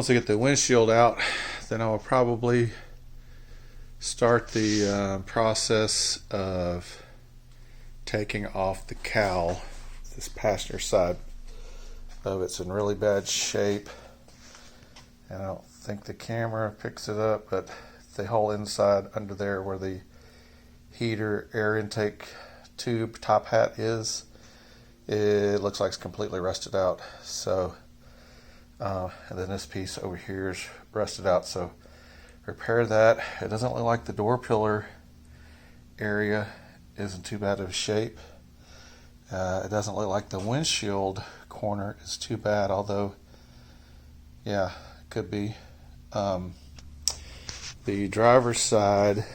Once I get the windshield out, then I will probably start the process of taking off the cowl. This passenger side of it's in really bad shape, and I don't think the camera picks it up, but the whole inside under there where the heater air intake tube top hat is, it looks like it's completely rusted out. So and then this piece over here is rusted out, so repair that. It doesn't look like the door pillar area is in too bad of a shape. It doesn't look like the windshield corner is too bad, although yeah, it could be. The driver's side,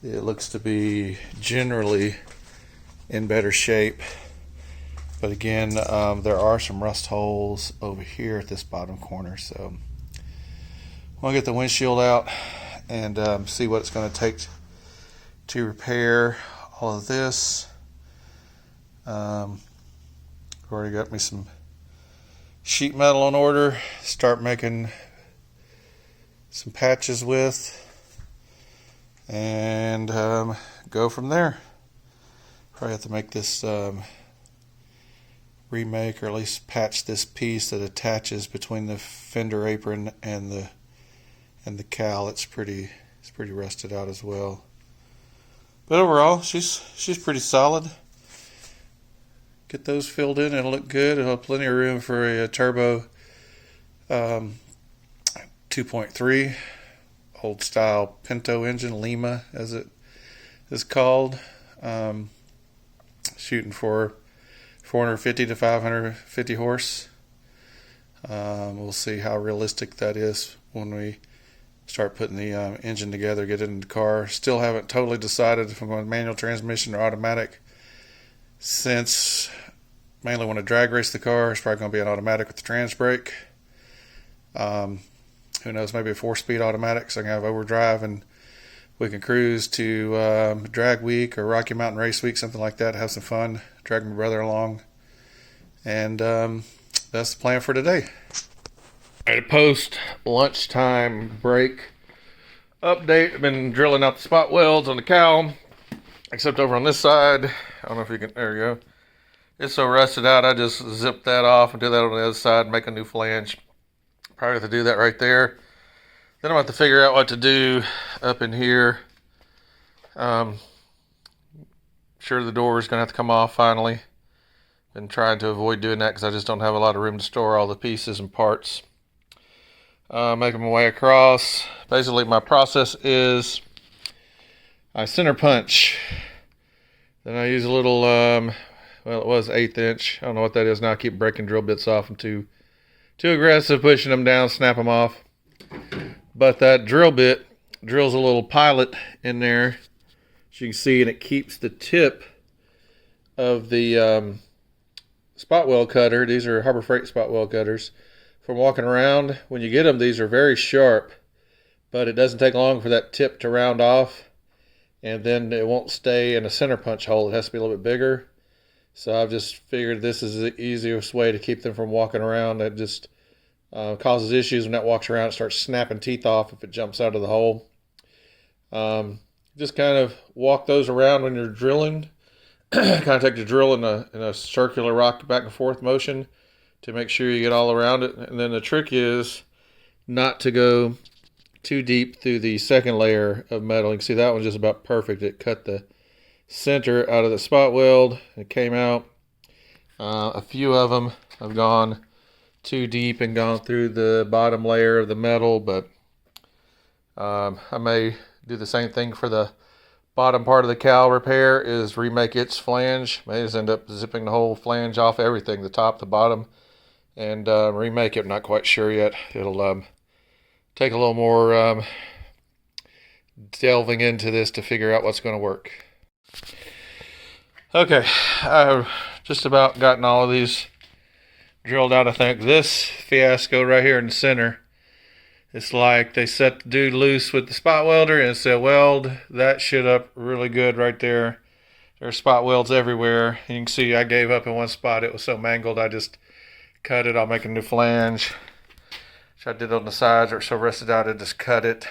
it looks to be generally in better shape, but again, there are some rust holes over here at this bottom corner. So I'll get the windshield out and see what it's going to take to repair all of this. I've already got me some sheet metal on order, start making some patches with, and go from there. Probably have to make this remake, or at least patch this piece that attaches between the fender apron and the cowl. It's pretty rusted out as well. But overall, she's pretty solid. Get those filled in, it'll look good. It'll have plenty of room for a turbo 2.3 old style Pinto engine, Lima as it is called. Shooting for 450 to 550 horse. We'll see how realistic that is when we start putting the engine together, get it in the car. Still haven't totally decided if I'm going manual transmission or automatic, since mainly want to drag race the car. It's probably going to be an automatic with the trans brake. Who knows, maybe a 4-speed automatic, so I can have overdrive and we can cruise to drag week or Rocky Mountain race week, something like that, have some fun, drag my brother along. And that's the plan for today. At a post lunchtime break update, I've been drilling out the spot welds on the cowl, except over on this side. I don't know if you can, there you go. It's so rusted out, I just zip that off and do that on the other side and make a new flange. Probably have to do that right there. Then I'm going to have to figure out what to do up in here. Sure, the door is going to have to come off finally. Been trying to avoid doing that because I just don't have a lot of room to store all the pieces and parts. Making my way across. Basically, my process is I center punch. Then I use a little, well, it was 1/8 inch. I don't know what that is now. I keep breaking drill bits off. I'm too aggressive pushing them down, snap them off. But that drill bit drills a little pilot in there, as you can see, and it keeps the tip of the spot weld cutter. These are Harbor Freight spot weld cutters. From walking around, when you get them, these are very sharp, but it doesn't take long for that tip to round off, and then it won't stay in a center punch hole. It has to be a little bit bigger. So I've just figured this is the easiest way to keep them from walking around. That just causes issues when that walks around. It starts snapping teeth off if it jumps out of the hole. Just kind of walk those around when you're drilling. Kind of take the drill in a circular rock back and forth motion to make sure you get all around it. And then the trick is not to go too deep through the second layer of metal. You can see that one's just about perfect. It cut the center out of the spot weld. It came out. A few of them have gone too deep and gone through the bottom layer of the metal, but I may do the same thing for the bottom part of the cowl repair, is remake its flange. May just end up zipping the whole flange off everything, the top, the bottom, and remake it. Not quite sure yet. It'll take a little more delving into this to figure out what's going to work. Okay, I've just about gotten all of these drilled out. I think this fiasco right here in the center, it's like they set the dude loose with the spot welder and said weld that shit up really good right there. There's spot welds everywhere. And you can see I gave up in one spot. It was so mangled I just cut it. I'll make a new flange. which I did on the sides, or so rusted out I just cut it.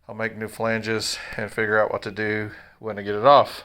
I'll make new flanges and figure out what to do when I get it off.